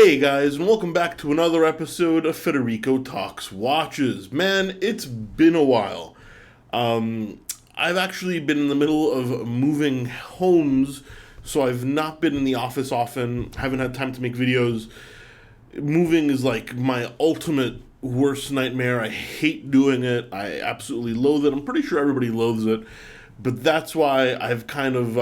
Hey guys, and welcome back to another episode of Federico Talks Watches. Man, it's been a while. I've actually been in the middle of moving homes, so I've not been in the office often, haven't had time to make videos. Moving is like my ultimate worst nightmare. I hate doing it. I absolutely loathe it. I'm pretty sure everybody loathes it, but that's why I've kind of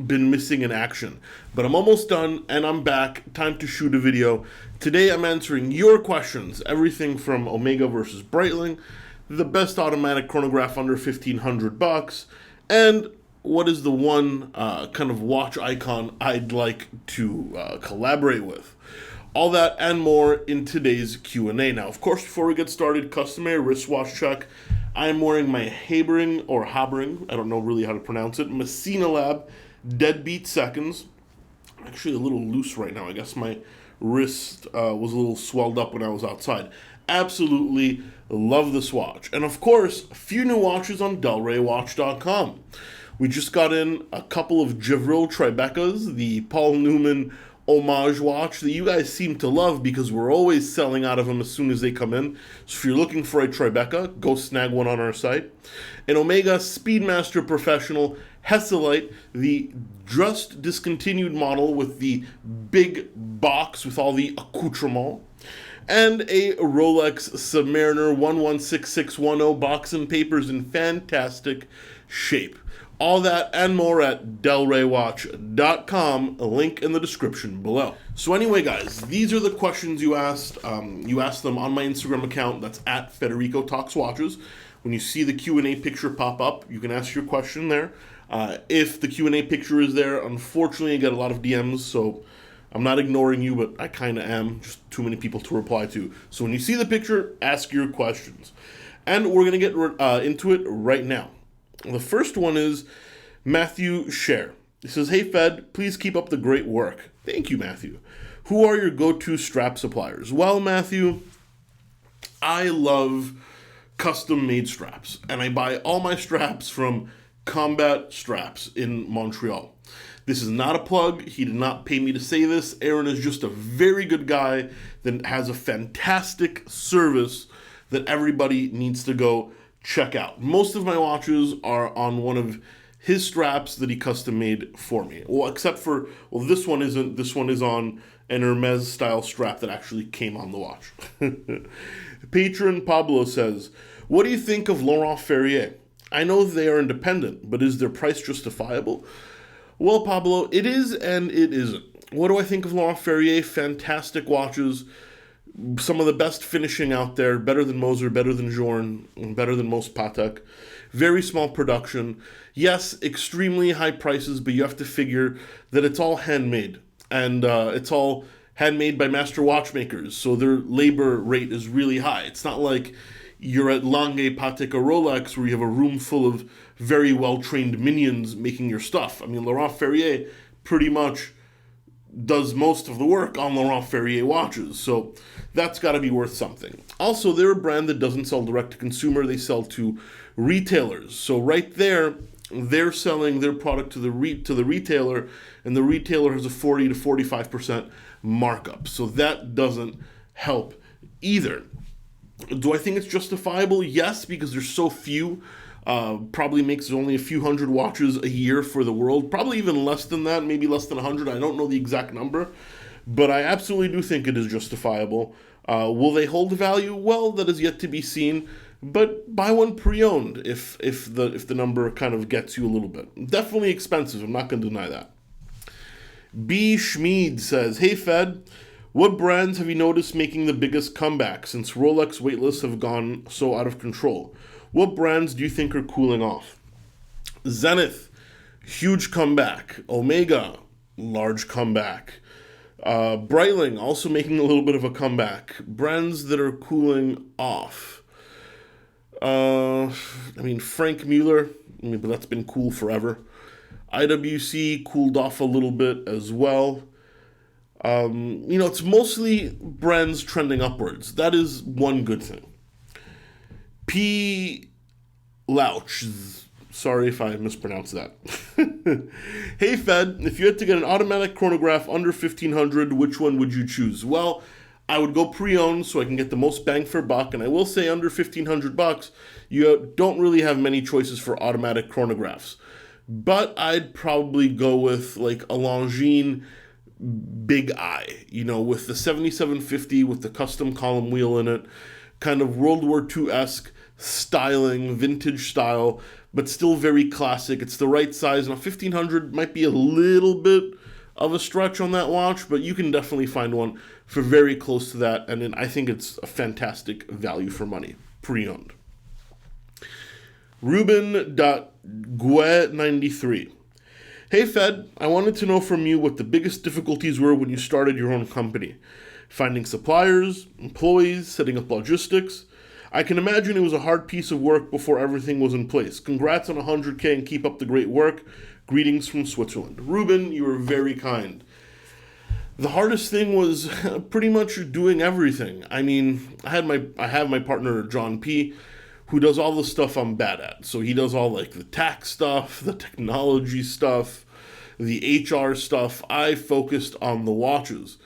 been missing in action. But I'm almost done and I'm back. Time to shoot a video. Today I'm answering your questions. Everything from Omega versus Breitling, the best automatic chronograph under $1,500, and what is the one kind of watch icon I'd like to collaborate with. All that and more in today's Q&A. Now, of course, before we get started, customary wristwatch check. I am wearing my Habring, I don't know really how to pronounce it, Messina Lab Deadbeat Seconds. Actually a little loose right now. I guess my wrist was a little swelled up when I was outside. Absolutely love this watch. And of course, a few new watches on DelReyWatch.com. We just got in a couple of Gevril Tribecas, the Paul Newman homage watch that you guys seem to love because we're always selling out of them as soon as they come in. So if you're looking for a Tribeca, go snag one on our site. An Omega Speedmaster Professional Hesselite, the just discontinued model with the big box with all the accoutrements. And a Rolex Submariner 116610 box and papers in fantastic shape. All that and more at DelReyWatch.com, a link in the description below. So anyway, guys, these are the questions you asked. You asked them on my Instagram account. That's at Federico Talks Watches. When you see the Q&A picture pop up, you can ask your question there. If the Q&A picture is there, unfortunately I get a lot of DMs, so I'm not ignoring you, but I kind of am. Just too many people to reply to. So when you see the picture, ask your questions. And we're going to get into it right now. The first one is Matthew Scher. He says, "Hey Fed, please keep up the great work." Thank you, Matthew. "Who are your go-to strap suppliers?" Well, Matthew, I love custom-made straps, and I buy all my straps from Combat Straps in Montreal. This is not a plug. He did not pay me to say this. Aaron is just a very good guy that has a fantastic service that everybody needs to go check out. Most of my watches are on one of his straps that he custom made for me. Well, except for, this one isn't. This one is on an Hermes style strap that actually came on the watch. Patron Pablo says, "What do you think of Laurent Ferrier? I know they are independent, but is their price justifiable?" Well, Pablo, it is and it isn't. What do I think of Laurent Ferrier? Fantastic watches. Some of the best finishing out there, better than Moser, better than Journe, better than most Patek. Very small production. Yes, extremely high prices, but you have to figure that it's all handmade. And it's all handmade by master watchmakers, so their labor rate is really high. It's not like you're at Lange, Patek, or Rolex where you have a room full of very well-trained minions making your stuff. I mean, Laurent Ferrier pretty much does most of the work on Laurent Ferrier watches, so that's got to be worth something. Also, they're a brand that doesn't sell direct to consumer, they sell to retailers. So right there, they're selling their product to the retailer, and the retailer has a 40 to 45% markup. So that doesn't help either. Do I think it's justifiable? Yes, because there's so few. Probably makes only a few hundred watches a year for the world. Probably even less than that, maybe less than 100. I don't know the exact number. But I absolutely do think it is justifiable. Will they hold value? Well, that is yet to be seen. But buy one pre-owned if the number kind of gets you a little bit. Definitely expensive. I'm not going to deny that. B. Schmid says, "Hey Fed, what brands have you noticed making the biggest comeback since Rolex waitlists have gone so out of control? What brands do you think are cooling off?" Zenith, huge comeback. Omega, large comeback. Breitling, also making a little bit of a comeback. Brands that are cooling off. Frank Mueller, but that's been cool forever. IWC cooled off a little bit as well. It's mostly brands trending upwards. That is one good thing. P. Louch, Sorry if I mispronounced that. Hey Fed, if you had to get an automatic chronograph under 1500, which one would you choose? Well, I would go pre-owned so I can get the most bang for buck, and I will say under 1500 bucks, you don't really have many choices for automatic chronographs. But I'd probably go with like a Longines Big Eye, with the 7750 with the custom column wheel in it, kind of World War II-esque styling, vintage style, but still very classic. It's the right size. Now, 1500 might be a little bit of a stretch on that watch, but you can definitely find one for very close to that, and then I think it's a fantastic value for money, pre-owned. Ruben.gue93. Hey Fed, I wanted to know from you what the biggest difficulties were when you started your own company. Finding suppliers, employees, setting up logistics. I can imagine it was a hard piece of work before everything was in place. Congrats on 100K and keep up the great work. Greetings from Switzerland. Ruben, you were very kind. The hardest thing was pretty much doing everything. I mean, I have my partner John P, who does all the stuff I'm bad at. So he does all like the tax stuff, the technology stuff, the HR stuff. I focused on the watches.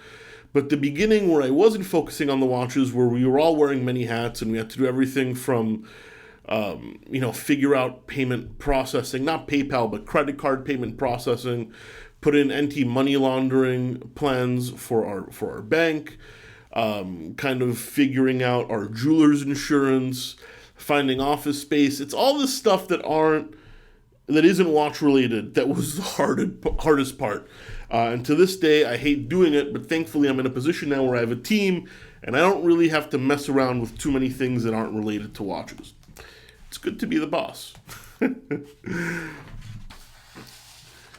But the beginning where I wasn't focusing on the watches, where we were all wearing many hats and we had to do everything from, figure out payment processing, not PayPal, but credit card payment processing, put in anti-money laundering plans for our bank, kind of figuring out our jeweler's insurance, finding office space. It's all this stuff that isn't watch related that was the hardest part. And to this day, I hate doing it, but thankfully I'm in a position now where I have a team and I don't really have to mess around with too many things that aren't related to watches. It's good to be the boss.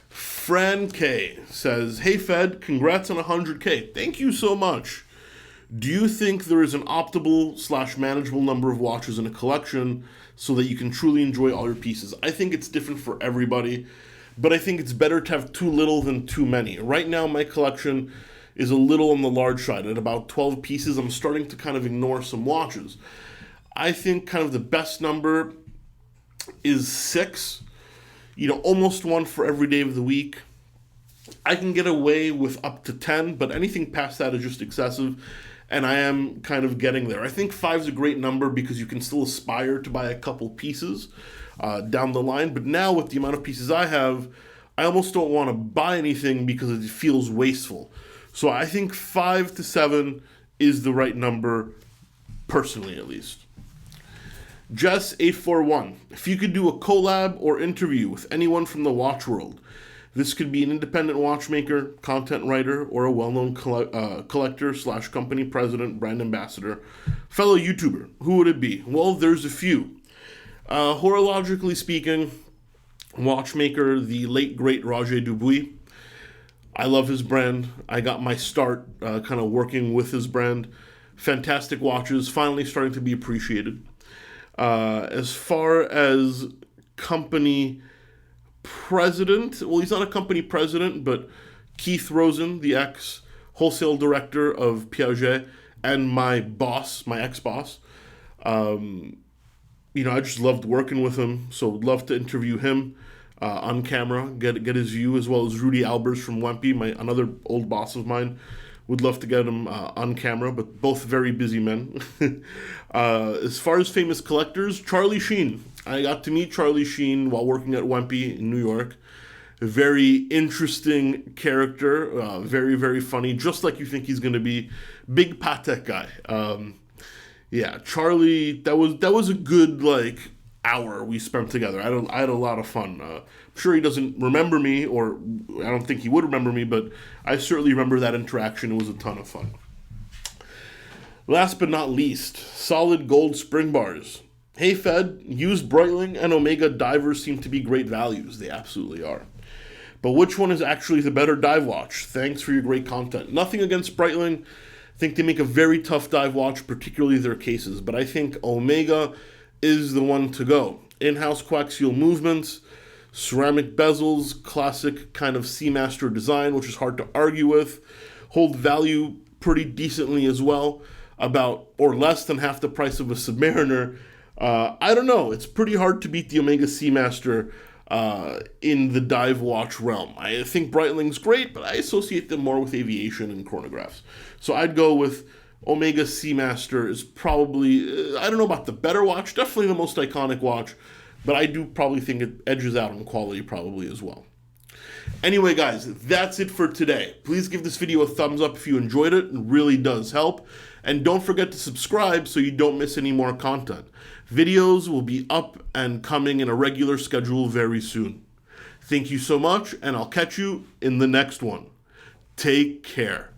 Fran K says, Hey Fed, congrats on 100K. Thank you so much. Do you think there is an optimal/manageable number of watches in a collection so that you can truly enjoy all your pieces? I think it's different for everybody, but I think it's better to have too little than too many. Right now, my collection is a little on the large side. At about 12 pieces, I'm starting to kind of ignore some watches. I think kind of the best number is 6, almost one for every day of the week. I can get away with up to 10, but anything past that is just excessive, and I am kind of getting there. I think 5 is a great number because you can still aspire to buy a couple pieces down the line, but now with the amount of pieces I have, I almost don't want to buy anything because it feels wasteful. So I think 5 to 7 is the right number, personally at least. Jess841, if you could do a collab or interview with anyone from the watch world, this could be an independent watchmaker, content writer, or a well-known collector/company president, brand ambassador, fellow YouTuber. Who would it be? Well, there's a few. Horologically speaking, watchmaker, the late, great Roger Dubuis. I love his brand. I got my start kind of working with his brand. Fantastic watches, finally starting to be appreciated. As far as company president, well, he's not a company president, but Keith Rosen, the ex-wholesale director of Piaget, and my boss, my ex-boss. I just loved working with him, so would love to interview him on camera, get his view, as well as Rudy Albers from Wempe, another old boss of mine. Would love to get him on camera, but both very busy men. As far as famous collectors, Charlie Sheen. I got to meet Charlie Sheen while working at Wempe in New York. A very interesting character, very, very funny, just like you think he's going to be. Big Patek guy. Charlie, that was a good, hour we spent together. I had a lot of fun. I'm sure he doesn't remember me, or I don't think he would remember me, but I certainly remember that interaction. It was a ton of fun. Last but not least, solid gold spring bars. Hey Fed, used Breitling and Omega divers seem to be great values. They absolutely are. But which one is actually the better dive watch? Thanks for your great content. Nothing against Breitling. I think they make a very tough dive watch, particularly their cases. But I think Omega is the one to go. In-house coaxial movements, ceramic bezels, classic kind of Seamaster design, which is hard to argue with. Hold value pretty decently as well, about or less than half the price of a Submariner. I don't know. It's pretty hard to beat the Omega Seamaster in the dive watch realm. I think Breitling's great, but I associate them more with aviation and chronographs. So I'd go with Omega Seamaster is probably, I don't know about the better watch, definitely the most iconic watch, but I do probably think it edges out on quality probably as well. Anyway, guys, that's it for today. Please give this video a thumbs up if you enjoyed it. It really does help. And don't forget to subscribe so you don't miss any more content. Videos will be up and coming in a regular schedule very soon. Thank you so much, and I'll catch you in the next one. Take care.